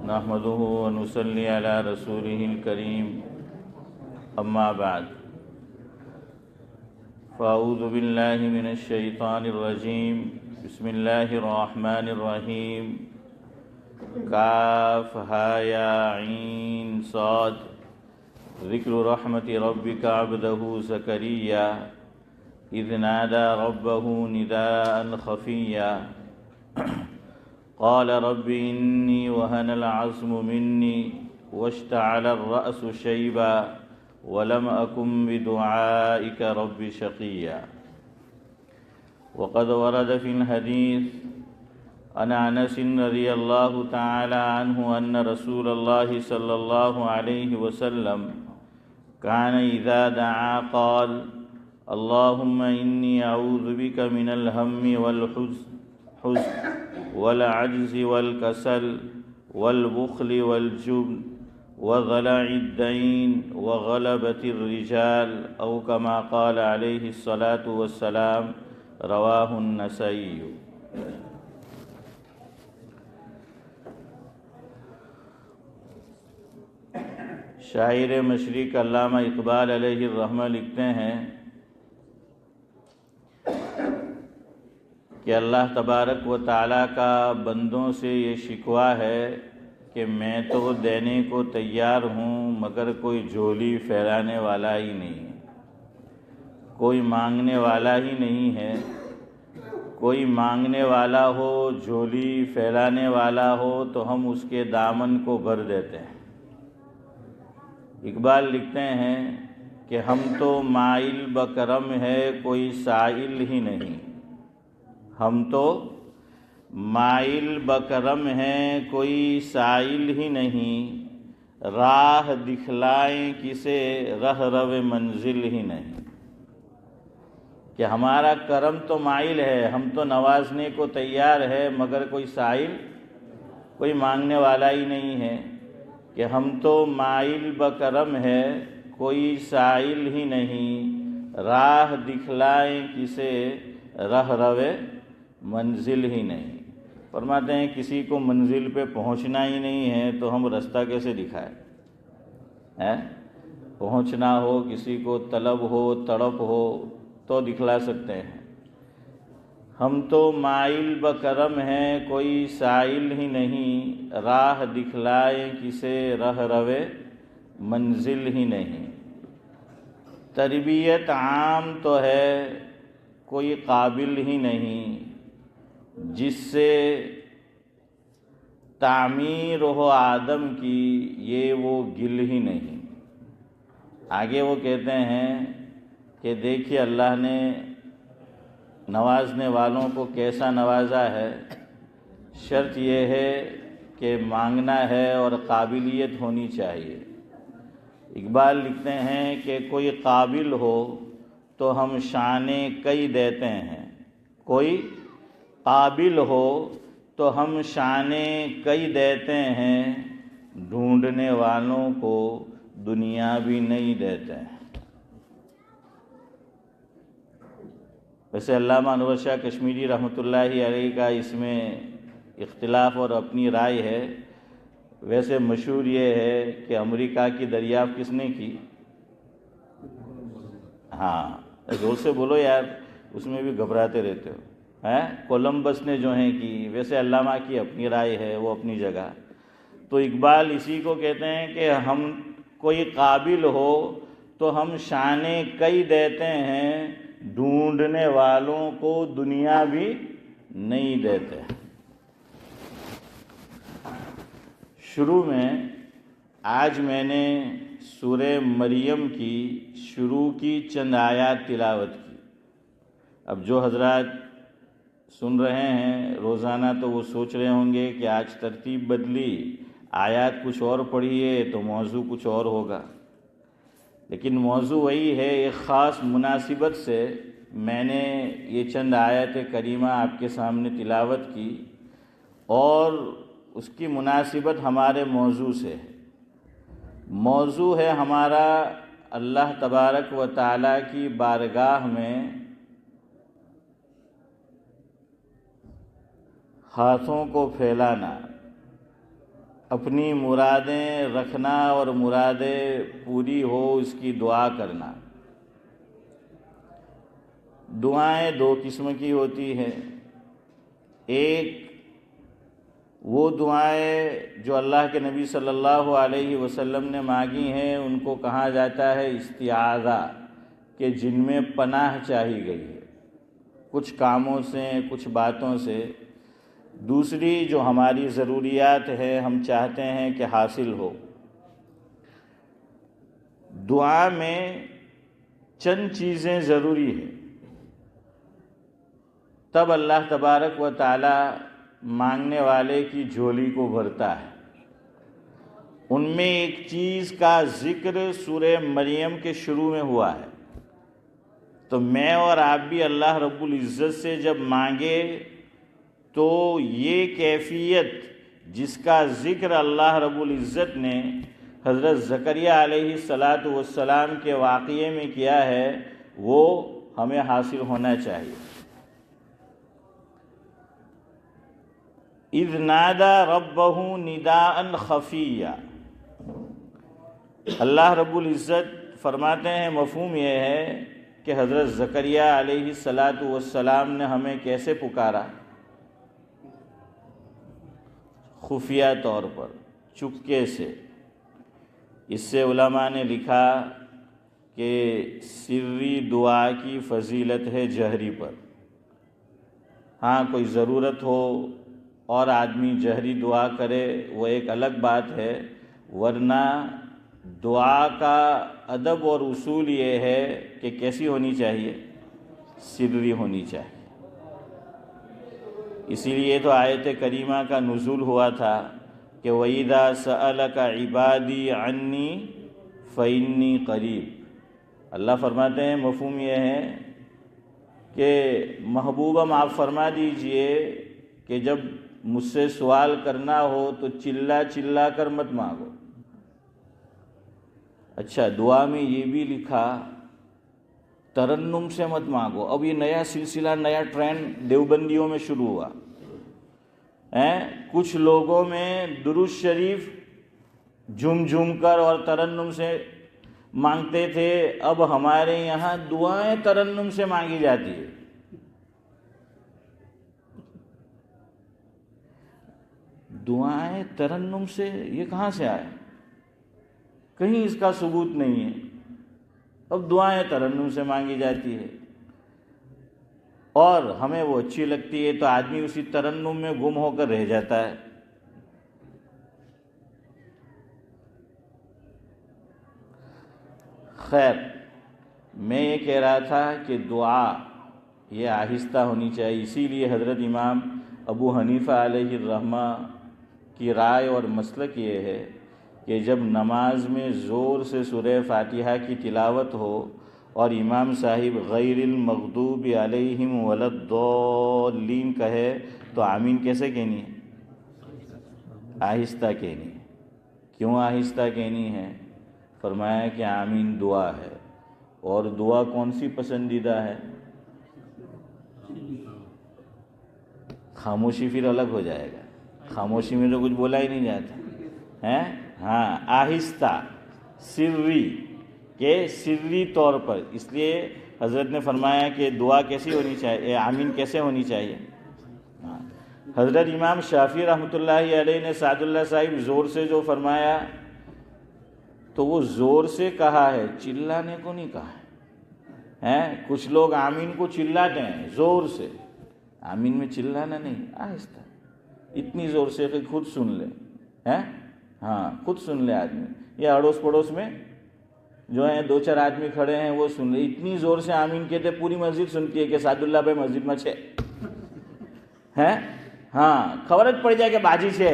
نحمده ونصلي على رسوله الكريم اما بعد فاعوذ بالله من الشیطان الرجیم بسم اللہ الرحمن الرحیم کاف ہا یا عین صاد ذکر رحمت ربک عبدہ زکریا اذ نادى ربه نداء خفيا قال رب إني وهن العظم مني واشتعل الرأس شيبا ولم أكن بدعائك رب شقيا. وقد ورد في الحديث عن أنس رضي الله تعالى عنه أن رسول الله صلى الله عليه وسلم كان إذا دعا قال اللهم إني أعوذ بك من الهم والحزن والعجز والكسل والبخل والجبن وغلع الدين وغلبة الرجال أو كما قال عليه الصلاة والسلام رواه النسائي. شاعر مشرق علامہ اقبال علیہ الرحمہ لکھتے ہیں کہ اللہ تبارک و تعالیٰ کا بندوں سے یہ شکوہ ہے کہ میں تو دینے کو تیار ہوں مگر کوئی جھولی پھیلانے والا ہی نہیں ہے، کوئی مانگنے والا ہی نہیں ہے. کوئی مانگنے والا ہو، جھولی پھیلانے والا ہو تو ہم اس کے دامن کو بھر دیتے ہیں. اقبال لکھتے ہیں کہ ہم تو مائل بکرم ہے کوئی سائل ہی نہیں، ہم تو مائل بکرم ہیں کوئی سائل ہی نہیں، راہ دکھلائیں کسے رہ رو منزل ہی نہیں. کہ ہمارا کرم تو مائل ہے، ہم تو نوازنے کو تیار ہے مگر کوئی سائل، کوئی مانگنے والا ہی نہیں ہے. کہ ہم تو مائل بکرم ہے کوئی سائل ہی نہیں، راہ دکھلائیں کسے رہ رو منزل ہی نہیں. فرماتے ہیں کسی کو منزل پہ پہنچنا ہی نہیں ہے تو ہم رستہ کیسے دکھائیں؟ پہنچنا ہو، کسی کو طلب ہو، تڑپ ہو تو دکھلا سکتے ہیں. ہم تو مائل بکرم ہیں کوئی سائل ہی نہیں، راہ دکھلائیں کسے رہ رو منزل ہی نہیں. تربیت عام تو ہے کوئی قابل ہی نہیں، جس سے تعمیر ہو آدم کی یہ وہ گل ہی نہیں. آگے وہ کہتے ہیں کہ دیکھیے اللہ نے نوازنے والوں کو کیسا نوازا ہے. شرط یہ ہے کہ مانگنا ہے اور قابلیت ہونی چاہیے. اقبال لکھتے ہیں کہ کوئی قابل ہو تو ہم شانے کئی دیتے ہیں، کوئی قابل ہو تو ہم شانے کئی دیتے ہیں، ڈھونڈنے والوں کو دنیا بھی نہیں دیتے ہیں. ویسے علامہ انور شاہ کشمیری رحمۃ اللہ علیہ کا اس میں اختلاف اور اپنی رائے ہے. ویسے مشہور یہ ہے کہ امریکہ کی دریافت کس نے کی؟ ہاں زور سے بولو یار، اس میں بھی گھبراتے رہتے ہو. کولمبس نے جو ہیں کی. ویسے علامہ کی اپنی رائے ہے، وہ اپنی جگہ. تو اقبال اسی کو کہتے ہیں کہ ہم کوئی قابل ہو تو ہم شانے کئی دیتے ہیں، ڈھونڈنے والوں کو دنیا بھی نہیں دیتے. شروع میں آج میں نے سورہ مریم کی شروع کی چند آیات تلاوت کی. اب جو حضرات سن رہے ہیں روزانہ تو وہ سوچ رہے ہوں گے کہ آج ترتیب بدلی، آیات کچھ اور پڑھی ہے تو موضوع کچھ اور ہوگا. لیکن موضوع وہی ہے. ایک خاص مناسبت سے میں نے یہ چند آیات کریمہ آپ کے سامنے تلاوت کی اور اس کی مناسبت ہمارے موضوع سے ہے. موضوع ہے ہمارا اللہ تبارک و تعالیٰ کی بارگاہ میں ہاتھوں کو پھیلانا. اپنی مرادیں رکھنا اور مرادیں پوری ہو اس کی دعا کرنا۔ دعائیں دو قسم کی ہوتی ہیں، ایک وہ دعائیں جو اللہ کے نبی صلی اللہ علیہ وسلم نے مانگی ہیں ان کو کہا جاتا ہے استعاذہ، کہ جن میں پناہ چاہی گئی ہے کچھ کاموں سے کچھ باتوں سے۔ دوسری جو ہماری ضروریات ہے ہم چاہتے ہیں کہ حاصل ہو۔ دعا میں چند چیزیں ضروری ہیں، تب اللہ تبارک و تعالی مانگنے والے کی جھولی کو بھرتا ہے۔ ان میں ایک چیز کا ذکر سورہ مریم کے شروع میں ہوا ہے، تو میں اور آپ بھی اللہ رب العزت سے جب مانگے تو یہ کیفیت جس کا ذکر اللہ رب العزت نے حضرت زکریا علیہ السلام کے واقعے میں کیا ہے وہ ہمیں حاصل ہونا چاہیے۔ اذ نادى ربه نداء خفیا، اللہ رب العزت فرماتے ہیں مفہوم یہ ہے کہ حضرت زکریا علیہ السلام نے ہمیں کیسے پکارا؟ خفیہ طور پر، چپکے سے۔ اس سے علماء نے لکھا کہ سری دعا کی فضیلت ہے جہری پر۔ ہاں کوئی ضرورت ہو اور آدمی جہری دعا کرے وہ ایک الگ بات ہے، ورنہ دعا کا ادب اور اصول یہ ہے کہ کیسی ہونی چاہیے؟ سری ہونی چاہیے۔ اسی لیے تو آیت کریمہ کا نزول ہوا تھا کہ وَإِذَا سَأَلَكَ عِبَادِي عَنِّي فَإِنِّي قَرِيب۔ اللہ فرماتے ہیں مفہوم یہ ہے کہ محبوبم آپ فرما دیجئے کہ جب مجھ سے سوال کرنا ہو تو چلا چلا کر مت مانگو۔ اچھا دعا میں یہ بھی لکھا ترنم سے مت مانگو۔ اب یہ نیا سلسلہ، نیا ٹرینڈ دیوبندیوں میں شروع ہوا۔ کچھ لوگوں میں درود شریف جھوم جھوم کر اور ترنم سے مانگتے تھے، اب ہمارے یہاں دعائیں ترنم سے مانگی جاتی ہے۔ دعائیں ترنم سے یہ کہاں سے آئے؟ کہیں اس کا ثبوت نہیں ہے۔ اب دعائیں ترنم سے مانگی جاتی ہے اور ہمیں وہ اچھی لگتی ہے تو آدمی اسی ترنم میں گم ہو کر رہ جاتا ہے۔ خیر، میں یہ کہہ رہا تھا کہ دعا یہ آہستہ ہونی چاہیے، اسی لیے حضرت امام ابو حنیفہ علیہ الرحمہ کی رائے اور مسلک یہ ہے کہ جب نماز میں زور سے سورہ فاتحہ کی تلاوت ہو اور امام صاحب غیر المغضوب علیہم ولا الضالین کہے تو آمین کیسے کہنی ہے؟ آہستہ کہنی ہے۔ کیوں آہستہ کہنی ہے؟ فرمایا کہ آمین دعا ہے، اور دعا کون سی پسندیدہ ہے؟ خاموشی پھر الگ ہو جائے گا، خاموشی میں تو کچھ بولا ہی نہیں جاتا ہے۔ ہاں آہستہ، سری کہ سری طور پر۔ اس لیے حضرت نے فرمایا کہ دعا کیسی ہونی چاہیے، آمین کیسے ہونی چاہیے؟ حضرت امام شافعی رحمۃ اللہ علیہ نے سعد اللہ صاحب زور سے جو فرمایا تو وہ زور سے کہا ہے، چلانے کو نہیں کہا ہے۔ کچھ لوگ آمین کو چلاتے ہیں زور سے، آمین میں چلانا نہیں، آہستہ، اتنی زور سے کہ خود سن لے، ہاں خود سن لے آدمی، یا اڑوس پڑوس میں جو ہیں دو چار آدمی کھڑے ہیں وہ سن لے۔ اتنی زور سے آمین کہتے پوری مسجد سنتی ہے کہ سعد اللہ بھائی مسجد میں چھے ہیں، ہاں خبرت پڑ جائے کہ باجی چھے،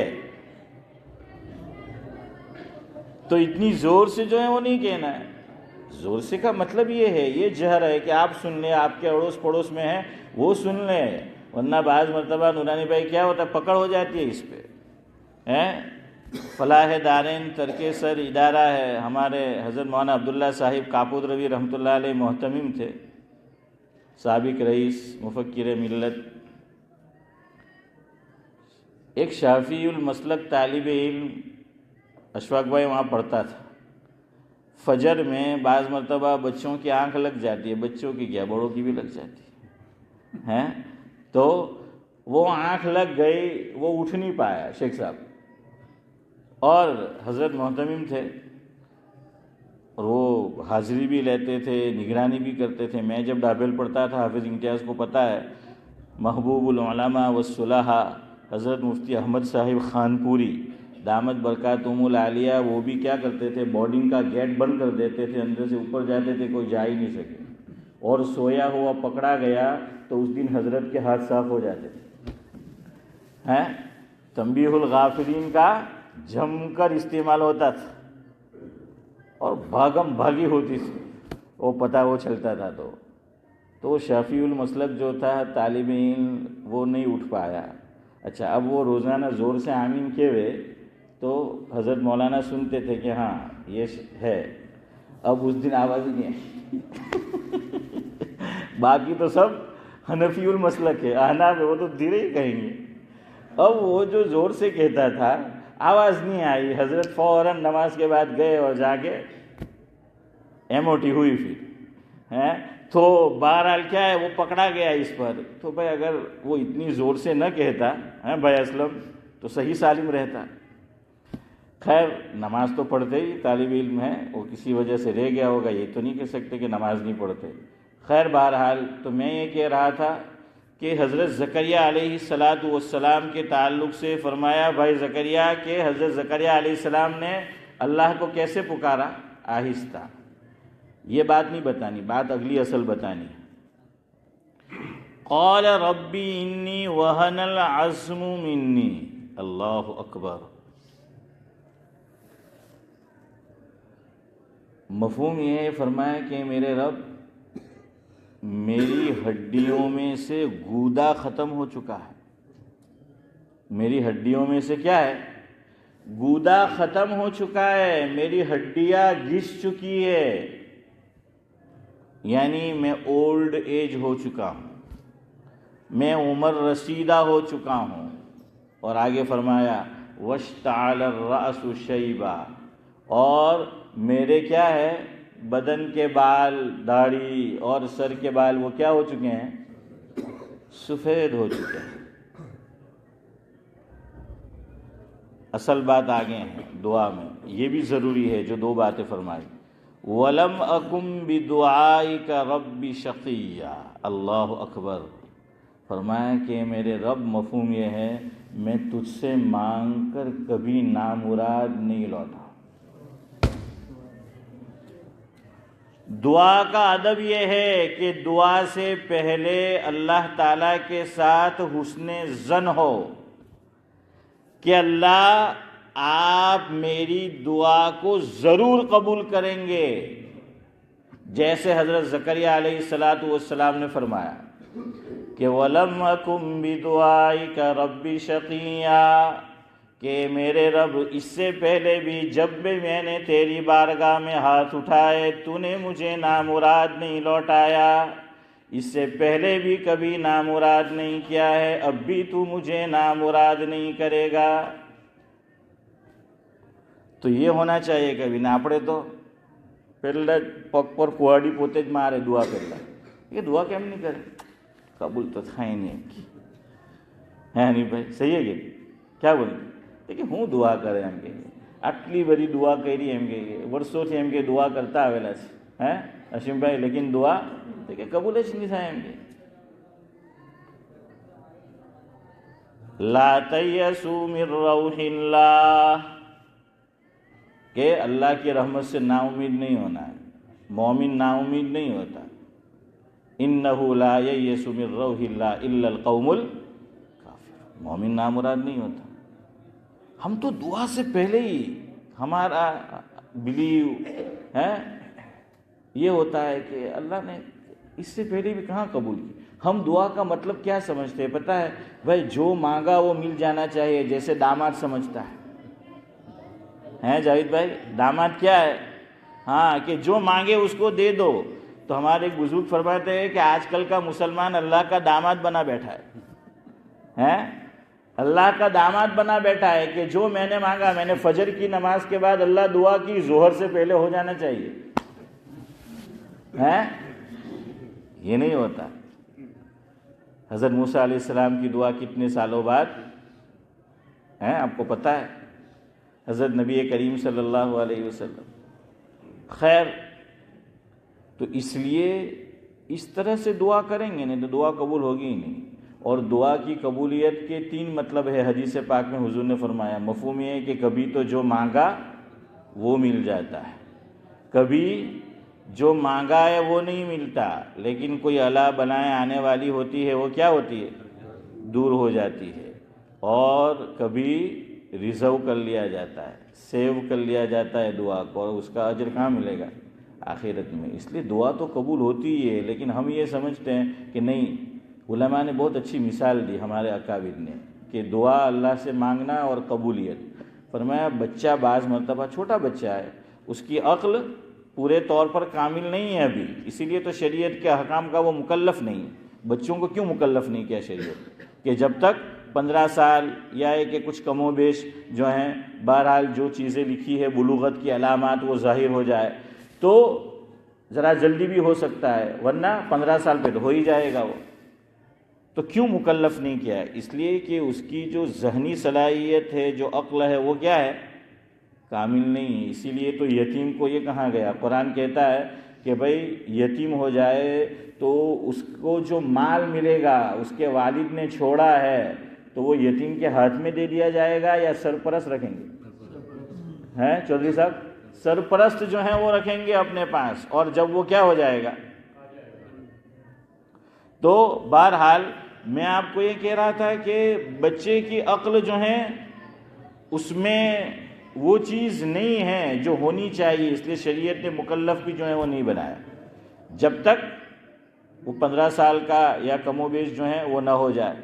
تو اتنی زور سے جو ہے وہ نہیں کہنا ہے۔ زور سے کا مطلب یہ ہے، یہ جہر ہے کہ آپ سن لیں، آپ کے اڑوس پڑوس میں ہیں وہ سن لیں، ورنہ بعض مرتبہ نورانی بھائی کیا ہوتا ہے پکڑ ہو جاتی ہے اس پہ۔ فلاح دارین ترک سر ادارہ ہے، ہمارے حضرت مولانا عبداللہ صاحب کاپود روی رحمۃ اللہ علیہ محتمم تھے، سابق رئیس مفکر ملت۔ ایک شافعی المسلک طالب علم اشفاق بھائی وہاں پڑھتا تھا. فجر میں بعض مرتبہ بچوں کی آنکھ لگ جاتی ہے، بچوں کی کیا بڑوں کی بھی لگ جاتی ہے، تو وہ آنکھ لگ گئی، وہ اٹھ نہیں پایا شیخ صاحب، اور حضرت محتمم تھے اور وہ حاضری بھی لیتے تھے، نگرانی بھی کرتے تھے. میں جب ڈابل پڑھتا تھا، حافظ امتیاز کو پتہ ہے، محبوب العلماء والصلحاء حضرت مفتی احمد صاحب خانپوری دامت برکاتہم العالیہ، وہ بھی کیا کرتے تھے، بورڈنگ کا گیٹ بند کر دیتے تھے، اندر سے اوپر جاتے تھے، کوئی جا ہی نہیں سکے، اور سویا ہوا پکڑا گیا تو اس دن حضرت کے ہاتھ صاف ہو جاتے تھے. تنبیہ الغافلین کا جم کر استعمال ہوتا تھا اور بھاگم بھاگی ہوتی تھی، وہ پتہ وہ چلتا تھا. تو شافعی المسلک جو تھا طالب علم، وہ نہیں اٹھ پایا. اچھا، اب وہ روزانہ زور سے آمین کیے ہوئے تو حضرت مولانا سنتے تھے کہ ہاں یہ ہے. اب اس دن آواز نہیں ہے. باقی تو سب حنفی المسلک ہے، احناف ہے، وہ تو دھیرے ہی کہیں گے. اب وہ جو زور سے کہتا تھا، آواز نہیں آئی، حضرت فوراً نماز کے بعد گئے اور جا کے ایموٹی ہوئی پھر. تو بہرحال کیا ہے، وہ پکڑا گیا اس پر. تو بھائی اگر وہ اتنی زور سے نہ کہتا بھائی اسلم تو صحیح سالم رہتا. خیر، نماز تو پڑھتے ہی، طالب علم ہے، وہ کسی وجہ سے رہ گیا ہوگا، یہ تو نہیں کہہ سکتے کہ نماز نہیں پڑھتے. خیر بہرحال تو میں یہ کہہ رہا تھا کہ حضرت زکریا علیہ السلام کے تعلق سے فرمایا بھائی زکریا کہ حضرت زکریا علیہ السلام نے اللہ کو کیسے پکارا، آہستہ. یہ بات نہیں بتانی، بات اگلی اصل بتانی. قال ربی انی وہن العظم منی. اللہ اکبر. مفہوم یہ ہے، فرمایا کہ میرے رب، میری ہڈیوں میں سے گودا ختم ہو چکا ہے. میری ہڈیوں میں سے کیا ہے، گودا ختم ہو چکا ہے، میری ہڈیاں گھس چکی ہے، یعنی میں اولڈ ایج ہو چکا ہوں، میں عمر رسیدہ ہو چکا ہوں. اور آگے فرمایا واشتعل الرأس شیبا، اور میرے کیا ہے، بدن کے بال، داڑھی اور سر کے بال وہ کیا ہو چکے ہیں، سفید ہو چکے ہیں. اصل بات آگے ہیں دعا میں، یہ بھی ضروری ہے جو دو باتیں فرمائی. وَلَمْ أَكُمْ بِدُعَائِكَ رَبِّ شَقِيًّا. اللہ اکبر. فرمایا کہ میرے رب، مفہوم یہ ہے میں تجھ سے مانگ کر کبھی نامراد نہیں لوٹا. دعا کا ادب یہ ہے کہ دعا سے پہلے اللہ تعالیٰ کے ساتھ حسن ظن ہو کہ اللہ آپ میری دعا کو ضرور قبول کریں گے، جیسے حضرت زکریا علیہ السلام نے فرمایا کہ وَلَمْ أَكُمْ بِدُعَائِكَ رَبِّ شَقِيًّا، کہ میرے رب اس سے پہلے بھی جب بھی میں نے تیری بارگاہ میں ہاتھ اٹھائے تو نے مجھے نامراد نہیں لوٹایا، اس سے پہلے بھی کبھی نامراد نہیں کیا ہے، اب بھی تو مجھے نامراد نہیں کرے گا. تو یہ ہونا چاہیے کبھی نہ پڑے تو پہلے پگ پر کواڑی پوتے مارے دعا کرتا، یہ دعا کیم نہیں کرے، قبول تو تھا ہی نہیں ہے نہیں بھائی. صحیح ہے کہ کیا بولیں، لیکن ہوں دعا کرے એમ કે આટલી બધી દુઆ કરી એમ કે વર્ષોથી એમ કે દુઆ કરતા આવેલા છે અસીમભાઈ, લેકિન દુઆ કે કબૂલ જ નહીં થાય એમ કે. لا تیسوا من روح اللہ، کہ اللہ کی رحمت سے نا امید نہیں ہونا ہے. مومن نا امید نہیں ہوتا. انہ لا ییس من روح اللہ الا القوم الکافر، مومن نامراد نہیں ہوتا. ہم تو دعا سے پہلے ہی ہمارا بلیو ہے یہ ہوتا ہے کہ اللہ نے اس سے پہلے بھی کہاں قبول کی. ہم دعا کا مطلب کیا سمجھتے ہیں پتہ ہے بھائی، جو مانگا وہ مل جانا چاہیے، جیسے داماد سمجھتا ہے جاوید بھائی. داماد کیا ہے، ہاں کہ جو مانگے اس کو دے دو. تو ہمارے ایک بزرگ فرماتے ہیں کہ آج کل کا مسلمان اللہ کا داماد بنا بیٹھا ہے. اللہ کا داماد بنا بیٹھا ہے کہ جو میں نے مانگا، میں نے فجر کی نماز کے بعد اللہ دعا کی، ظہر سے پہلے ہو جانا چاہیے، ہے یہ نہیں ہوتا۔ حضرت موسیٰ علیہ السلام کی دعا کتنے سالوں بعد ہے آپ کو پتہ ہے؟ حضرت نبی کریم صلی اللہ علیہ وسلم۔ خیر، تو اس لیے اس طرح سے دعا کریں گے نہیں تو دعا قبول ہوگی ہی نہیں۔ اور دعا کی قبولیت کے 3 مطلب ہے حدیث پاک میں حضور نے فرمایا۔ مفہوم یہ ہے کہ کبھی تو جو مانگا وہ مل جاتا ہے، کبھی جو مانگا ہے وہ نہیں ملتا، لیکن کوئی الا بلائیں آنے والی ہوتی ہے، وہ کیا ہوتی ہے؟ دور ہو جاتی ہے۔ اور کبھی ریزرو کر لیا جاتا ہے، سیو کر لیا جاتا ہے دعا کو، اور اس کا اجر کہاں ملے گا؟ آخرت میں۔ اس لیے دعا تو قبول ہوتی ہی ہے، لیکن ہم یہ سمجھتے ہیں کہ نہیں۔ علماء نے بہت اچھی مثال دی ہمارے اکابر نے کہ دعا اللہ سے مانگنا اور قبولیت۔ فرمایا بچہ بعض مرتبہ چھوٹا بچہ ہے، اس کی عقل پورے طور پر کامل نہیں ہے ابھی، اسی لیے تو شریعت کے احکام کا وہ مکلف نہیں ہے۔ بچوں کو کیوں مکلف نہیں کیا شریعت؟ کہ جب تک 15 سال یا ہے کہ کچھ کم و بیش جو ہیں، بہرحال جو چیزیں لکھی ہے بلوغت کی علامات وہ ظاہر ہو جائے تو ذرا جلدی بھی ہو سکتا ہے، ورنہ 15 سال پہ تو ہو ہی جائے گا وہ۔ تو کیوں مکلف نہیں کیا ہے؟ اس لیے کہ اس کی جو ذہنی صلاحیت ہے، جو عقل ہے، وہ کیا ہے؟ کامل نہیں ہے۔ اسی لیے تو یتیم کو یہ کہا گیا، قرآن کہتا ہے کہ بھئی یتیم ہو جائے تو اس کو جو مال ملے گا اس کے والد نے چھوڑا ہے تو وہ یتیم کے ہاتھ میں دے دیا جائے گا یا سرپرست رکھیں گے؟ ہیں چودھری صاحب؟ سرپرست جو ہیں وہ رکھیں گے اپنے پاس، اور جب وہ کیا ہو جائے گا؟ تو بہرحال میں آپ کو یہ کہہ رہا تھا کہ بچے کی عقل جو ہے اس میں وہ چیز نہیں ہے جو ہونی چاہیے، اس لیے شریعت نے مکلف بھی جو ہے وہ نہیں بنایا جب تک وہ 15 سال کا یا کم و بیش جو ہے وہ نہ ہو جائے۔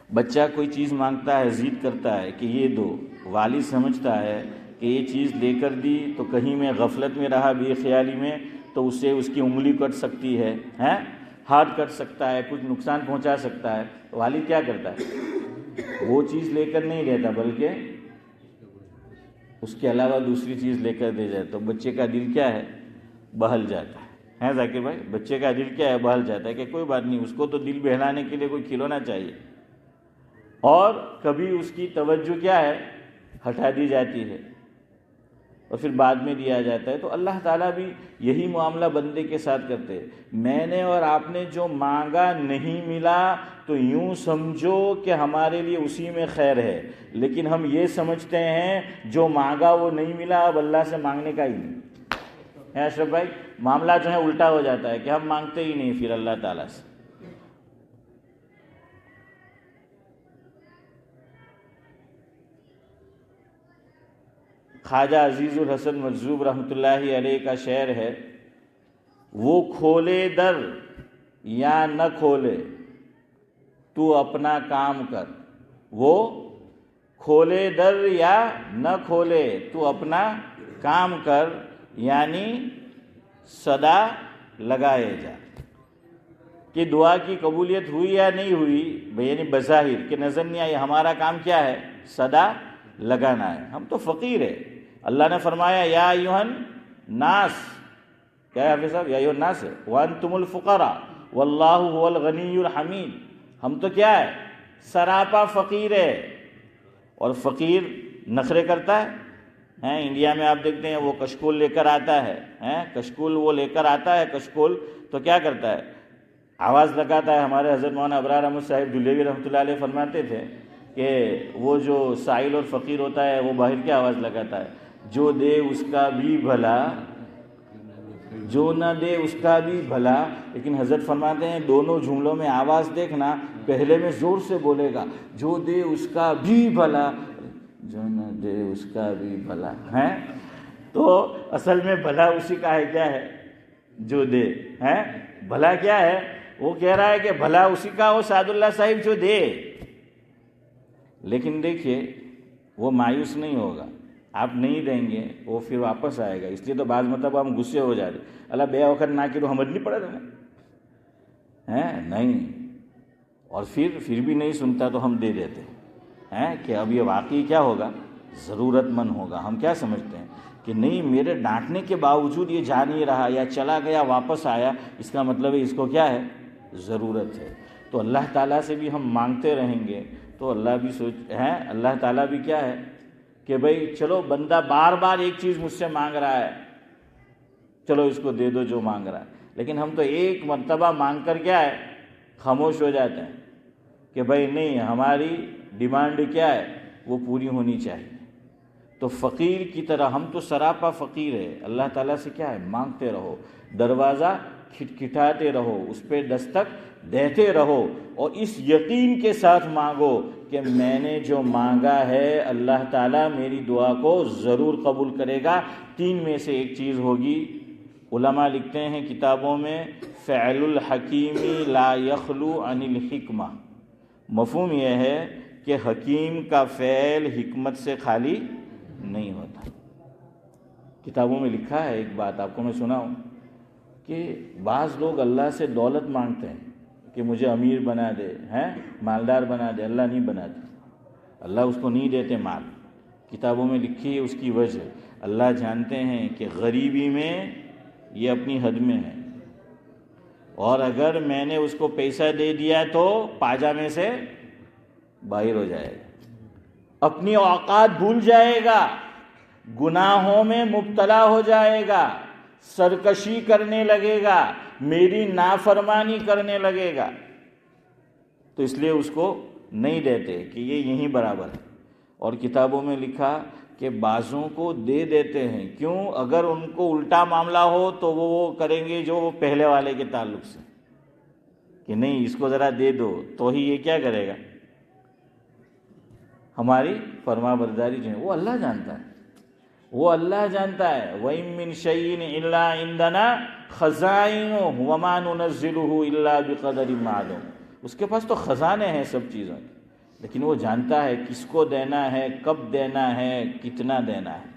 بچہ کوئی چیز مانگتا ہے، ضد کرتا ہے کہ یہ دو، والد سمجھتا ہے کہ یہ چیز لے کر دی تو کہیں میں غفلت میں رہا بے خیالی میں تو اسے اس کی انگلی کٹ سکتی ہے، ہاتھ کٹ سکتا ہے، کچھ نقصان پہنچا سکتا ہے۔ والد کیا کرتا ہے؟ وہ چیز لے کر نہیں دیتا بلکہ اس کے علاوہ دوسری چیز لے کر دے جاتا، تو بچے کا دل کیا ہے؟ بہل جاتا ہے ذاکر بھائی؟ بچے کا دل کیا ہے؟ بہل جاتا ہے کہ کوئی بات نہیں، اس کو تو دل بہلانے کے لیے کوئی کھلونا چاہیے۔ اور کبھی اس کی توجہ کیا ہے؟ ہٹا دی جاتی ہے اور پھر بعد میں دیا جاتا ہے۔ تو اللہ تعالیٰ بھی یہی معاملہ بندے کے ساتھ کرتے ہیں۔ میں نے اور آپ نے جو مانگا نہیں ملا تو یوں سمجھو کہ ہمارے لیے اسی میں خیر ہے، لیکن ہم یہ سمجھتے ہیں جو مانگا وہ نہیں ملا، اب اللہ سے مانگنے کا ہی نہیں ہے۔ اشرف بھائی، معاملہ جو ہے الٹا ہو جاتا ہے کہ ہم مانگتے ہی نہیں پھر اللہ تعالیٰ سے۔ خواجہ عزیز الحسن مجذوب رحمۃ اللہ علیہ کا شعر ہے، وہ کھولے در یا نہ کھولے تو اپنا کام کر، وہ کھولے در یا نہ کھولے تو اپنا کام کر، یعنی صدا لگائے جا۔ کہ دعا کی قبولیت ہوئی یا نہیں ہوئی، یعنی بظاہر کہ نظر نہیں آئی، ہمارا کام کیا ہے؟ صدا لگانا ہے۔ ہم تو فقیر ہے۔ اللہ نے فرمایا یا ایھا الناس، کیا ہے حافظ صاحب؟ یا ایھا الناس وانتم الفقراء واللہ هو الغنی الحمید۔ ہم تو کیا ہے؟ سراپا فقیر ہے، اور فقیر نخرے کرتا ہے۔ انڈیا میں آپ دیکھتے ہیں وہ کشکول لے کر آتا ہے، کشکول وہ لے کر آتا ہے، کشکول تو کیا کرتا ہے؟ آواز لگاتا ہے۔ ہمارے حضرت مولانا ابرار احمد صاحب دھلیوی رحمۃ اللہ علیہ فرماتے تھے کہ وہ جو سائل اور فقیر ہوتا ہے وہ باہر کیا آواز لگاتا ہے؟ جو دے اس کا بھی بھلا، جو نہ دے اس کا بھی بھلا۔ لیکن حضرت فرماتے ہیں دونوں جملوں میں آواز دیکھنا، پہلے میں زور سے بولے گا جو دے اس کا بھی بھلا، جو نہ دے اس کا بھی بھلا ہے۔ تو اصل میں بھلا اسی کا ہے، کیا ہے؟ جو دے ہے بھلا کیا ہے؟ وہ کہہ رہا ہے کہ بھلا اسی کا ہو سعد اللہ صاحب جو دے۔ لیکن دیکھیے وہ مایوس نہیں ہوگا، آپ نہیں دیں گے وہ پھر واپس آئے گا۔ اس لیے تو بعض مرتبہ ہم غصے ہو جاتے، اللہ بے وقت نہ کرو، ہم نہیں پڑے رہے ہیں نہیں، اور پھر بھی نہیں سنتا تو ہم دے دیتے ہیں کہ اب یہ واقعی کیا ہوگا، ضرورت مند ہوگا. ہم کیا سمجھتے ہیں کہ نہیں، میرے ڈانٹنے کے باوجود یہ جا نہیں رہا یا چلا گیا واپس آیا، اس کا مطلب ہے اس کو کیا ہے، ضرورت ہے. تو اللہ تعالیٰ سے بھی ہم مانگتے رہیں گے تو اللہ بھی اللہ تعالیٰ بھی کیا ہے کہ بھئی چلو بندہ بار بار ایک چیز مجھ سے مانگ رہا ہے، چلو اس کو دے دو جو مانگ رہا ہے. لیکن ہم تو ایک مرتبہ مانگ کر کیا ہے، خاموش ہو جاتے ہیں کہ بھئی نہیں، ہماری ڈیمانڈ کیا ہے، وہ پوری ہونی چاہیے. تو فقیر کی طرح ہم تو سراپا فقیر ہے. اللہ تعالیٰ سے کیا ہے، مانگتے رہو، دروازہ کھٹکھٹاتے رہو، اس پہ دستک دیتے رہو، اور اس یقین کے ساتھ مانگو کہ میں نے جو مانگا ہے اللہ تعالیٰ میری دعا کو ضرور قبول کرے گا. 3 میں سے ایک چیز ہوگی. علماء لکھتے ہیں کتابوں میں، فعل الحکیم لا یخلو عن الحکمہ. مفہوم یہ ہے کہ حکیم کا فعل حکمت سے خالی نہیں ہوتا. کتابوں میں لکھا ہے، ایک بات آپ کو میں سناؤں، کہ بعض لوگ اللہ سے دولت مانگتے ہیں کہ مجھے امیر بنا دے، مالدار بنا دے. اللہ نہیں بناتے، اللہ اس کو نہیں دیتے مال. کتابوں میں لکھی ہے اس کی وجہ، اللہ جانتے ہیں کہ غریبی میں یہ اپنی حد میں ہے، اور اگر میں نے اس کو پیسہ دے دیا تو پاجامے سے باہر ہو جائے گا، اپنی اوقات بھول جائے گا، گناہوں میں مبتلا ہو جائے گا، سرکشی کرنے لگے گا، میری نافرمانی کرنے لگے گا. تو اس لیے اس کو نہیں دیتے کہ یہ یہیں برابر ہے. اور کتابوں میں لکھا کہ بعضوں کو دے دیتے ہیں. کیوں؟ اگر ان کو الٹا معاملہ ہو تو وہ کریں گے جو وہ پہلے والے کے تعلق سے، کہ نہیں اس کو ذرا دے دو، تو ہی یہ کیا کرے گا، ہماری فرما برداری جو ہے. وہ اللہ جانتا ہے، وہ اللہ جانتا ہے. وَإِن مِّن شَيْءٍ إِلَّا عِندَنَا خَزَائِنُهُ وَمَا نُنَزِّلُهُ إِلَّا بِقَدَرٍ مَّعْلُومٍ. اس کے پاس تو خزانے ہیں سب چیزوں کے، لیکن وہ جانتا ہے کس کو دینا ہے، کب دینا ہے، کتنا دینا ہے.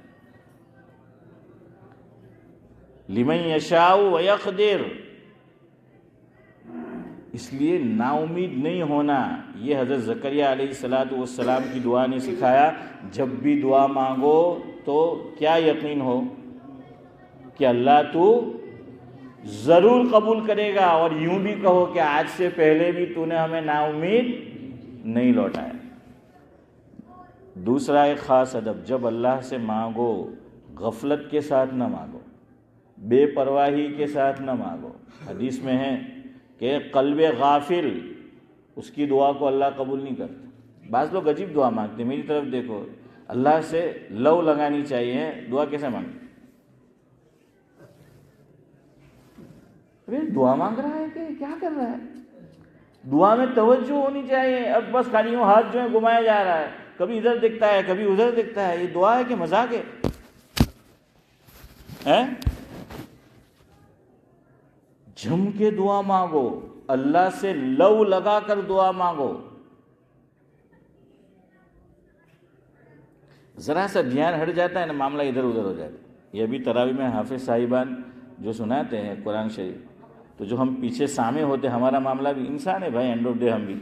لِمَن يَشَاءُ وَيَقْدِرُ. اس لیے نا امید نہیں ہونا. یہ حضرت زکریا علیہ السلام کی دعا نے سکھایا. جب بھی دعا مانگو تو کیا یقین ہو کہ اللہ تو ضرور قبول کرے گا، اور یوں بھی کہو کہ آج سے پہلے بھی تو نے ہمیں نا امید نہیں لوٹایا. دوسرا ایک خاص ادب، جب اللہ سے مانگو غفلت کے ساتھ نہ مانگو، بے پرواہی کے ساتھ نہ مانگو. حدیث میں ہے کہ قلب غافل، اس کی دعا کو اللہ قبول نہیں کرتا. بعض لوگ عجیب دعا مانگتے ہیں. میری طرف دیکھو، اللہ سے لو لگانی چاہیے، دعا کیسے مانگتے؟ دعا مانگ رہا ہے کہ کیا کر رہا ہے؟ دعا میں توجہ ہونی چاہیے. اب بس خالی یوں ہاتھ جو ہے گھمایا جا رہا ہے، کبھی ادھر دکھتا ہے کبھی ادھر دکھتا ہے. یہ دعا ہے کہ مذاق ہے؟ جم کے دعا مانگو، اللہ سے لو لگا کر دعا مانگو. ذرا سا دھیان ہٹ جاتا ہے نا، معاملہ ادھر ادھر ہو جاتا ہے. یہ بھی تراویح میں حافظ صاحبان جو سناتے ہیں قرآن شریف، تو جو ہم پیچھے سامع ہوتے، ہمارا معاملہ بھی انسان ہے بھائی، اینڈ آف ڈے ہم بھی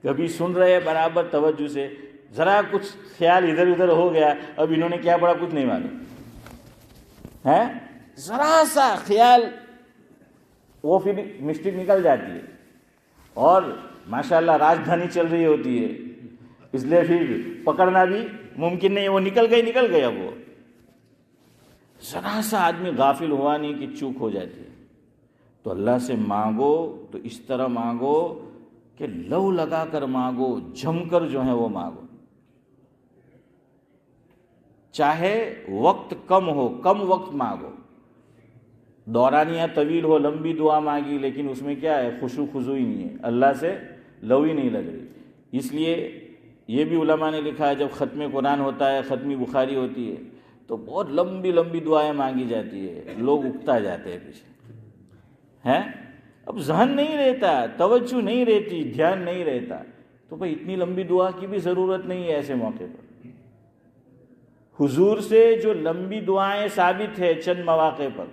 کبھی سن رہے برابر توجہ سے، ذرا کچھ خیال ادھر ادھر ہو گیا، اب انہوں نے کیا پڑھا کچھ نہیں معلوم ہے، ذرا سا خیال، وہ پھر مسٹیک نکل جاتی ہے. اور ماشاءاللہ راجدھانی چل رہی ہوتی ہے، اس لیے پھر پکڑنا بھی ممکن نہیں. وہ نکل گئی. اب وہ ذرا سا آدمی غافل ہوا نہیں کہ چوک ہو جاتی ہے. تو اللہ سے مانگو تو اس طرح مانگو کہ لو لگا کر مانگو، جم کر جو ہے وہ مانگو. چاہے وقت کم ہو، کم وقت مانگو. دورانیہ طویل ہو، لمبی دعا مانگی لیکن اس میں کیا ہے، خشوع خضوع ہی نہیں ہے، اللہ سے لو ہی نہیں لگ رہی. اس لیے یہ بھی علماء نے لکھا ہے، جب ختم قرآن ہوتا ہے، ختم بخاری ہوتی ہے، تو بہت لمبی لمبی دعائیں مانگی جاتی ہے، لوگ اکتا جاتے ہیں پیچھے ہیں. اب ذہن نہیں رہتا، توجہ نہیں رہتی، دھیان نہیں رہتا. تو بھئی اتنی لمبی دعا کی بھی ضرورت نہیں ہے. ایسے موقع پر حضور سے جو لمبی دعائیں ثابت ہے چند مواقع پر،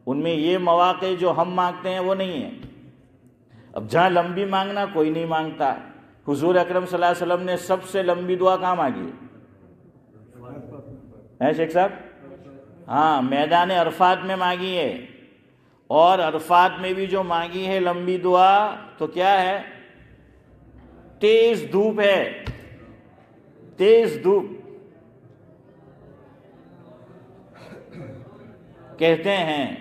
ان میں یہ مواقع جو ہم مانگتے ہیں وہ نہیں ہیں. اب جہاں لمبی مانگنا کوئی نہیں مانگتا، حضور اکرم صلی اللہ علیہ وسلم نے سب سے لمبی دعا کہاں مانگی ہے شیخ صاحب؟ ہاں، میدان عرفات میں مانگی ہے، اور عرفات میں بھی جو مانگی ہے لمبی دعا تو کیا ہے؟ تیز دھوپ ہے، تیز دھوپ، کہتے ہیں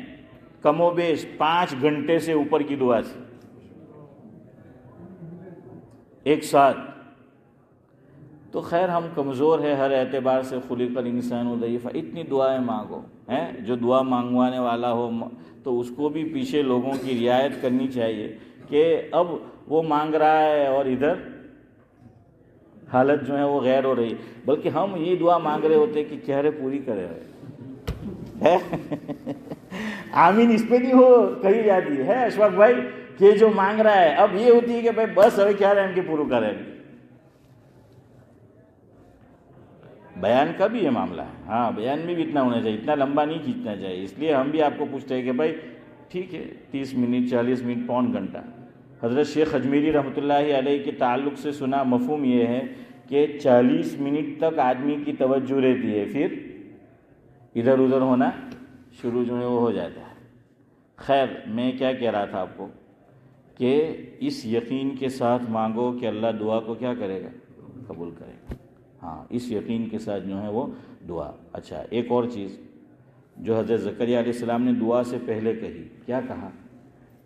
کم و بیش 5 گھنٹے سے اوپر کی دعا سے ایک ساتھ. تو خیر ہم کمزور ہے ہر اعتبار سے، خلق الانسان ضعیفا، اتنی دعائیں مانگو ہیں. جو دعا مانگوانے والا ہو تو اس کو بھی پیچھے لوگوں کی رعایت کرنی چاہیے کہ اب وہ مانگ رہا ہے اور ادھر حالت جو ہے وہ غیر ہو رہی، بلکہ ہم یہ دعا مانگ رہے ہوتے کہ کہہ رہے پوری کرے رہے. آمین اس پہ نہیں ہو کہی جاتی ہے اشفاق بھائی کہ جو مانگ رہا ہے، اب یہ ہوتی ہے کہ بھائی بس ابھی کیا رہے ہیں کہ پورو کریں. بیان کا بھی یہ معاملہ ہے، ہاں بیان میں بھی اتنا ہونا چاہیے، اتنا لمبا نہیں کھینچنا چاہیے. اس لیے ہم بھی آپ کو پوچھتے ہیں کہ بھائی ٹھیک ہے 30 منٹ 40 منٹ پون گھنٹہ. حضرت شیخ اجمیری رحمۃ اللہ علیہ کے تعلق سے سنا مفہوم یہ ہے کہ 40 منٹ تک آدمی کی توجہ رہتی ہے، پھر ادھر ادھر ہونا شروع جو ہے وہ ہو جاتا ہے. خیر میں کیا کہہ رہا تھا آپ کو کہ اس یقین کے ساتھ مانگو کہ اللہ دعا کو کیا کرے گا؟ قبول کرے گا. ہاں اس یقین کے ساتھ جو ہے وہ دعا. اچھا ایک اور چیز جو حضرت زکریا علیہ السلام نے دعا سے پہلے کہی، کیا کہا؟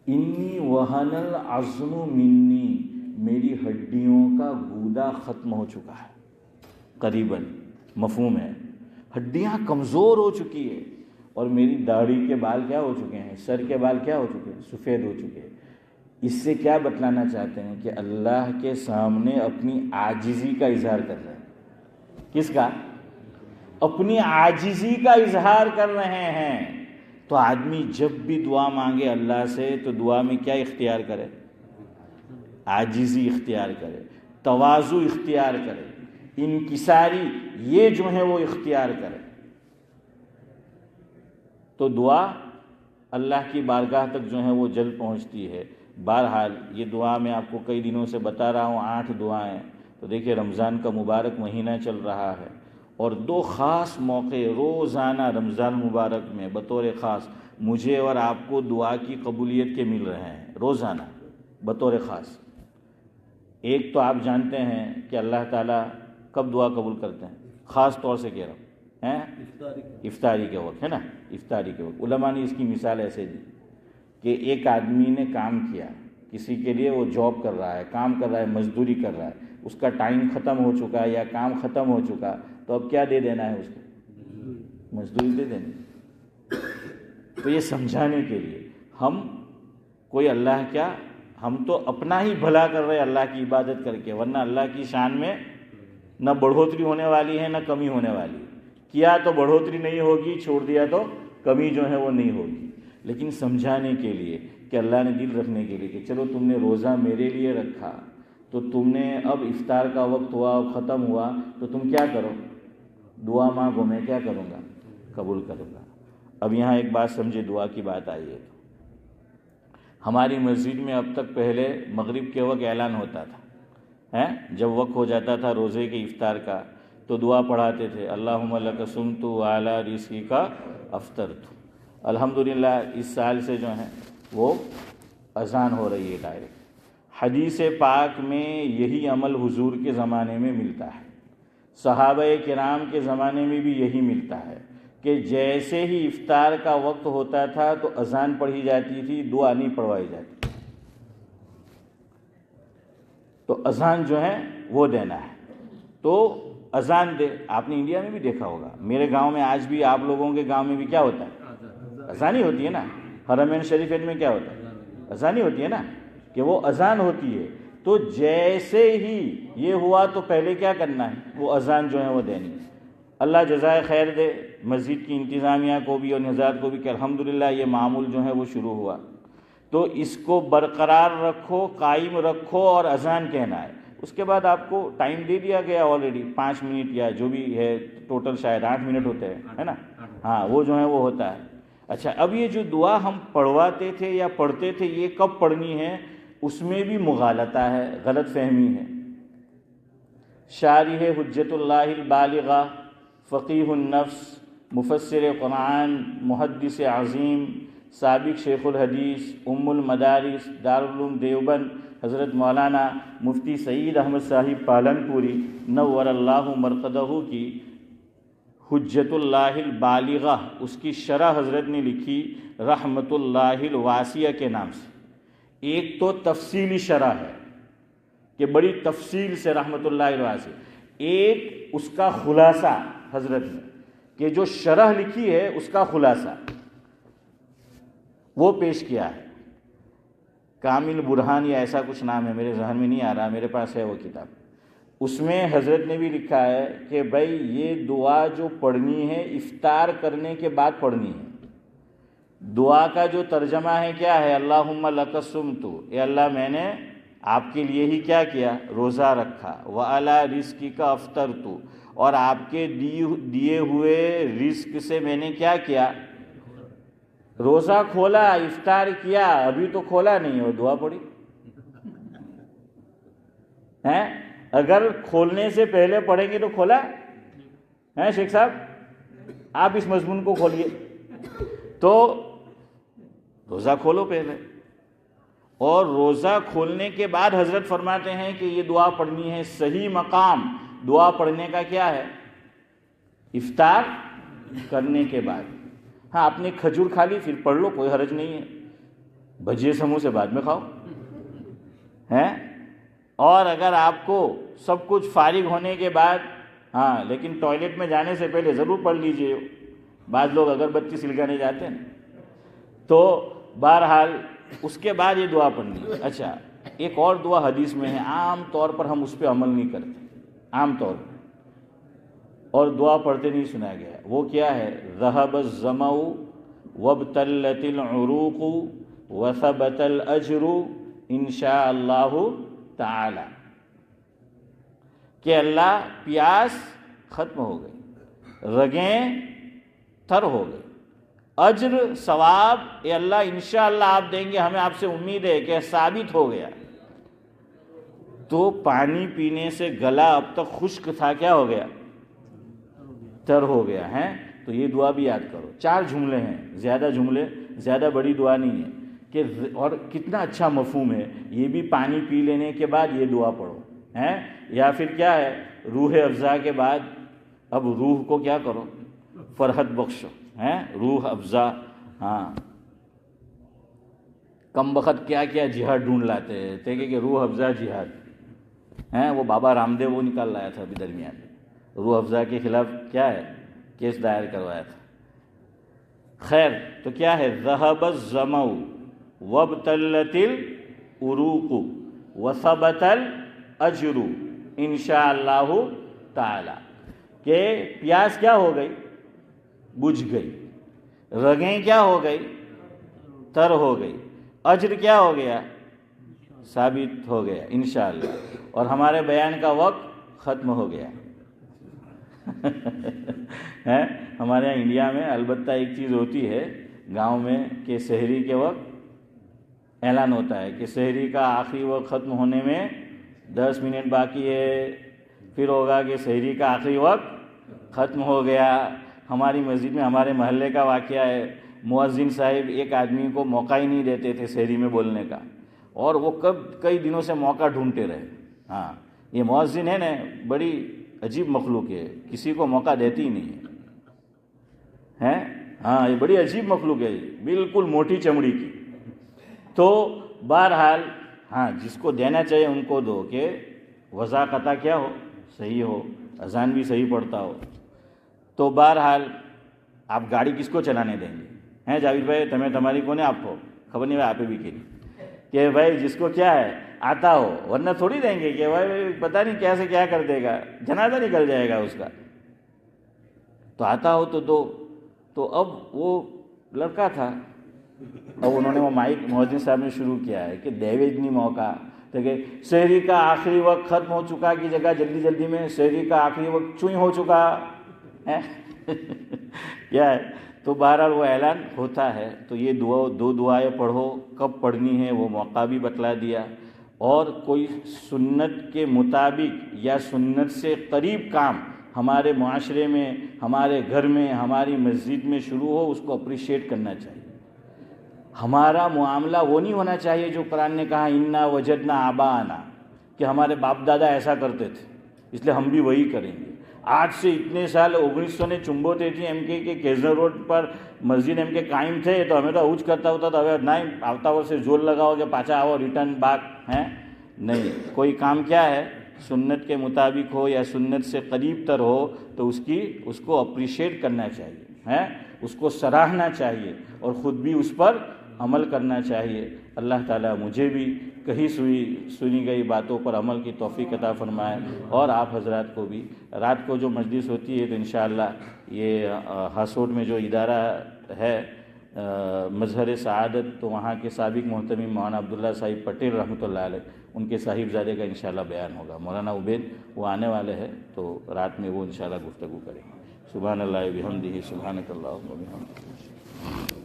انی وہن العظم منی، میری ہڈیوں کا گودا ختم ہو چکا ہے. قریباً مفہوم ہے ہڈیاں کمزور ہو چکی ہے، اور میری داڑھی کے بال کیا ہو چکے ہیں، سر کے بال کیا ہو چکے ہیں، سفید ہو چکے ہیں. اس سے کیا بتلانا چاہتے ہیں کہ اللہ کے سامنے اپنی عاجزی کا اظہار کر رہے ہیں. کس کا؟ اپنی عاجزی کا اظہار کر رہے ہیں. تو آدمی جب بھی دعا مانگے اللہ سے تو دعا میں کیا اختیار کرے؟ عاجزی اختیار کرے، تواضع اختیار کرے، انکساری یہ جو ہے وہ اختیار کرے. تو دعا اللہ کی بارگاہ تک جو ہے وہ جلد پہنچتی ہے. بہرحال یہ دعا میں آپ کو کئی دنوں سے بتا رہا ہوں 8 دعائیں. تو دیکھیں رمضان کا مبارک مہینہ چل رہا ہے، اور 2 خاص موقع روزانہ رمضان مبارک میں بطور خاص مجھے اور آپ کو دعا کی قبولیت کے مل رہے ہیں روزانہ بطور خاص. ایک تو آپ جانتے ہیں کہ اللہ تعالیٰ کب دعا قبول کرتے ہیں، خاص طور سے کہہ رہا ہوں افطاری کے وقت، ہے نا. افطاری کے وقت علماء نے اس کی مثال ایسے دی کہ ایک آدمی نے کام کیا، کسی کے لیے وہ جاب کر رہا ہے، کام کر رہا ہے، مزدوری کر رہا ہے، اس کا ٹائم ختم ہو چکا ہے یا کام ختم ہو چکا، تو اب کیا دے دینا ہے اس کو؟ مزدوری دے دینی. تو یہ سمجھانے کے لیے ہم کوئی اللہ کیا، ہم تو اپنا ہی بھلا کر رہے اللہ کی عبادت کر کے، ورنہ اللہ کی شان میں نہ بڑھوتری ہونے والی ہے نہ کمی ہونے والی. کیا تو بڑھوتری نہیں ہوگی، چھوڑ دیا تو کمی جو ہے وہ نہیں ہوگی. لیکن سمجھانے کے لیے کہ اللہ نے دل رکھنے کے لیے کہ چلو تم نے روزہ میرے لیے رکھا، تو تم نے اب افطار کا وقت ہوا، ختم ہوا، تو تم کیا کرو؟ دعا مانگو، میں کیا کروں گا؟ قبول کروں گا. اب یہاں ایک بات سمجھے، دعا کی بات آئی ہے. ہماری مسجد میں اب تک پہلے مغرب کے وقت اعلان ہوتا تھا، جب وقت ہو جاتا تھا روزے کے افطار کا تو دعا پڑھاتے تھے، اللہم لک صمت وعلی رزقک افطرت. الحمدللہ اس سال سے جو ہے وہ اذان ہو رہی ہے ڈائریکٹ. حدیث پاک میں یہی عمل حضور کے زمانے میں ملتا ہے، صحابہ کرام کے زمانے میں بھی یہی ملتا ہے کہ جیسے ہی افطار کا وقت ہوتا تھا تو اذان پڑھی جاتی تھی، دعا نہیں پڑھوائی جاتی. تو اذان جو ہے وہ دینا ہے، تو اذان دے. آپ نے انڈیا میں بھی دیکھا ہوگا، میرے گاؤں میں آج بھی، آپ لوگوں کے گاؤں میں بھی کیا ہوتا ہے؟ اذان ہی ہوتی ہے نا. حرمین شریفین میں کیا ہوتا ہے؟ اذان ہی ہوتی ہے نا، کہ وہ اذان ہوتی ہے. تو جیسے ہی یہ ہوا تو پہلے کیا کرنا ہے؟ وہ اذان جو ہے وہ دینی. اللہ جزائے خیر دے مسجد کی انتظامیہ کو بھی اور حضرات کو بھی کہ الحمدللہ یہ معمول جو ہے وہ شروع ہوا. تو اس کو برقرار رکھو، قائم رکھو، اور اذان کہنا ہے. اس کے بعد آپ کو ٹائم دے دیا گیا آلریڈی 5 منٹ یا جو بھی ہے، ٹوٹل شاید 8 منٹ ہوتے ہیں، ہے نا. ہاں وہ جو ہے وہ ہوتا ہے. اچھا اب یہ جو دعا ہم پڑھواتے تھے یا پڑھتے تھے، یہ کب پڑھنی ہے؟ اس میں بھی مغالطہ ہے، غلط فہمی ہے۔ شارح حجت اللہ البالغہ، فقیہ النفس، مفسر قرآن، محدث عظیم، سابق شیخ الحدیث، ام المدارس، دارالعلوم دیوبند، حضرت مولانا مفتی سعید احمد صاحب پالنپوری نور اللہ مرقدہ کی حجت اللہ البالغہ، اس کی شرح حضرت نے لکھی رحمت اللہ الواسعہ کے نام سے۔ ایک تو تفصیلی شرح ہے کہ بڑی تفصیل سے رحمت اللہ الواسعہ، ایک اس کا خلاصہ حضرت نے کہ جو شرح لکھی ہے اس کا خلاصہ وہ پیش کیا ہے۔ کامل برہان یا ایسا کچھ نام ہے، میرے ذہن میں نہیں آ رہا، میرے پاس ہے وہ کتاب۔ اس میں حضرت نے بھی لکھا ہے کہ بھائی یہ دعا جو پڑھنی ہے افطار کرنے کے بعد پڑھنی ہے۔ دعا کا جو ترجمہ ہے کیا ہے؟ اللہم لک صمت، اے اللہ میں نے آپ کے لیے ہی کیا کیا؟ روزہ رکھا۔ وعلی رزقک افطرت، اور آپ کے دیے ہوئے رزق سے میں نے کیا کیا؟ روزہ کھولا، افطار کیا۔ ابھی تو کھولا نہیں اور دعا پڑھی ہیں؟ اگر کھولنے سے پہلے پڑھیں گے تو کھولا ہے شیخ صاحب؟ آپ اس مضمون کو کھولیے تو روزہ کھولو پہلے، اور روزہ کھولنے کے بعد حضرت فرماتے ہیں کہ یہ دعا پڑھنی ہے۔ صحیح مقام دعا پڑھنے کا کیا ہے؟ افطار کرنے کے بعد۔ ہاں آپ نے کھجور کھا لی پھر پڑھ لو، کوئی حرج نہیں ہے، بھجیے سموسے بعد میں کھاؤ ہیں۔ اور اگر آپ کو سب کچھ فارغ ہونے کے بعد، ہاں لیکن ٹوائلٹ میں جانے سے پہلے ضرور پڑھ لیجئے۔ بعض لوگ اگربتی سلگانے جاتے ہیں تو بہرحال اس کے بعد یہ دعا پڑھنی ہے۔ اچھا، ایک اور دعا حدیث میں ہے، عام طور پر ہم اس پہ عمل نہیں کرتے، عام طور پر، اور دعا پڑھتے نہیں سنا گیا۔ وہ کیا ہے؟ ذہب الظمأ وابتلت العروق وثبت الاجر انشاء اللہ تعالی، کہ اللہ پیاس ختم ہو گئی، رگیں تر ہو گئی، اجر ثواب اے اللہ انشاءاللہ آپ دیں گے، ہمیں آپ سے امید ہے کہ ثابت ہو گیا۔ تو پانی پینے سے گلا اب تک خشک تھا، کیا ہو گیا؟ تر ہو گیا ہے۔ تو یہ دعا بھی یاد کرو۔ 4 جملے ہیں، زیادہ جملے، زیادہ بڑی دعا نہیں ہے کہ، اور کتنا اچھا مفہوم ہے، یہ بھی پانی پی لینے کے بعد یہ دعا پڑھو ہیں، یا پھر کیا ہے، روح افزا کے بعد اب روح کو کیا کرو؟ فرحت بخشو ہیں، روح افزا۔ ہاں کم بخت کیا کیا جہاد ڈھونڈ لاتے تھے کہ روح افزا جہاد ہیں، وہ بابا رام دیو وہ نکال لایا تھا ابھی درمیان میں، روح افزا کے خلاف کیا ہے؟ کیس دائر کروایا تھا۔ خیر، تو کیا ہے؟ ذہب الظمأ وابتلت العروق وثبت الاجر انشاء اللہ تعالی، کہ پیاس کیا ہو گئی؟ بجھ گئی، رگیں کیا ہو گئی؟ تر ہو گئی، اجر کیا ہو گیا؟ ثابت ہو گیا انشاءاللہ، اور ہمارے بیان کا وقت ختم ہو گیا ہے۔ ہمارے یہاں انڈیا میں البتہ ایک چیز ہوتی ہے گاؤں میں کہ سحری کے وقت اعلان ہوتا ہے کہ سحری کا آخری وقت ختم ہونے میں 10 منٹ باقی ہے، پھر ہوگا کہ سحری کا آخری وقت ختم ہو گیا۔ ہماری مسجد میں ہمارے محلے کا واقعہ ہے، مؤذن صاحب ایک آدمی کو موقع ہی نہیں دیتے تھے سحری میں بولنے کا، اور وہ کئی دنوں سے موقع ڈھونڈتے رہے۔ ہاں یہ مؤذن ہے نا، بڑی عجیب مخلوق ہے، کسی کو موقع دیتی ہی نہیں ہے۔ ہاں یہ بڑی عجیب مخلوق ہے، بالکل موٹی چمڑی کی۔ تو بہرحال ہاں جس کو دینا چاہیے ان کو دو کہ وضاقتہ کیا ہو؟ صحیح ہو، اذان بھی صحیح پڑھتا ہو۔ تو بہرحال آپ گاڑی کس کو چلانے دیں گے ہیں جاوید بھائی؟ تمہاری کون ہے آپ کو خبر نہیں، آپ بھی کی کہ بھائی جس کو کیا ہے آتا ہو، ورنہ تھوڑی دیں گے کہ بھائی پتہ نہیں کیسے کیا کر دے گا، جنازہ نکل جائے گا اس کا، تو آتا ہو تو دو۔ تو اب وہ لڑکا تھا، اب انہوں نے وہ مائک مؤذن صاحب نے شروع کیا ہے کہ دیویج نہیں موقع، تو کہ سحری کا آخری وقت ختم ہو چکا کی جگہ جلدی جلدی میں سحری کا آخری وقت چوئی ہو چکا ہے کیا ہے؟ تو بہرحال وہ اعلان ہوتا ہے. تو یہ دو دعائیں پڑھو، کب پڑھنی ہے وہ موقع بھی بتلا دیا، اور کوئی سنت کے مطابق یا سنت سے قریب کام ہمارے معاشرے میں، ہمارے گھر میں، ہماری مسجد میں شروع ہو، اس کو اپریشیٹ کرنا چاہیے. ہمارا معاملہ وہ نہیں ہونا چاہیے جو قرآن نے کہا انا وجدنا آباءنا، کہ ہمارے باپ دادا ایسا کرتے تھے اس لیے ہم بھی وہی کریں گے. آج سے اتنے سال 1900 نے چمبوتے تھی ایم کے کیزر روڈ پر مسجد ایم کے قائم تھے تو ہمیں تو اوچ کرتا ہوتا تو ہمیں نہیں آفتا سے زور لگاؤ کہ پاچا آؤ ریٹرن باک ہیں. نہیں، کوئی کام کیا ہے سنت کے مطابق ہو یا سنت سے قریب تر ہو تو اس کو اپریشیٹ کرنا چاہیے، اس کو سراہنا چاہیے اور خود بھی اس پر عمل کرنا چاہیے. اللہ تعالیٰ مجھے بھی کہیں سنی گئی باتوں پر عمل کی توفیق عطا فرمائے، اور آپ حضرات کو بھی. رات کو جو مجلس ہوتی ہے تو انشاءاللہ یہ ہاسوٹ میں جو ادارہ ہے مظہر سعادت، تو وہاں کے سابق محترم مولانا عبداللہ صاحب پٹیل رحمۃ اللہ علیہ، ان کے صاحبزادے کا انشاءاللہ بیان ہوگا. مولانا عبید وہ آنے والے ہیں تو رات میں وہ انشاءاللہ گفتگو کریں گے. سبحان اللہ بحمدہ، سبحانک اللہم وبحمدک.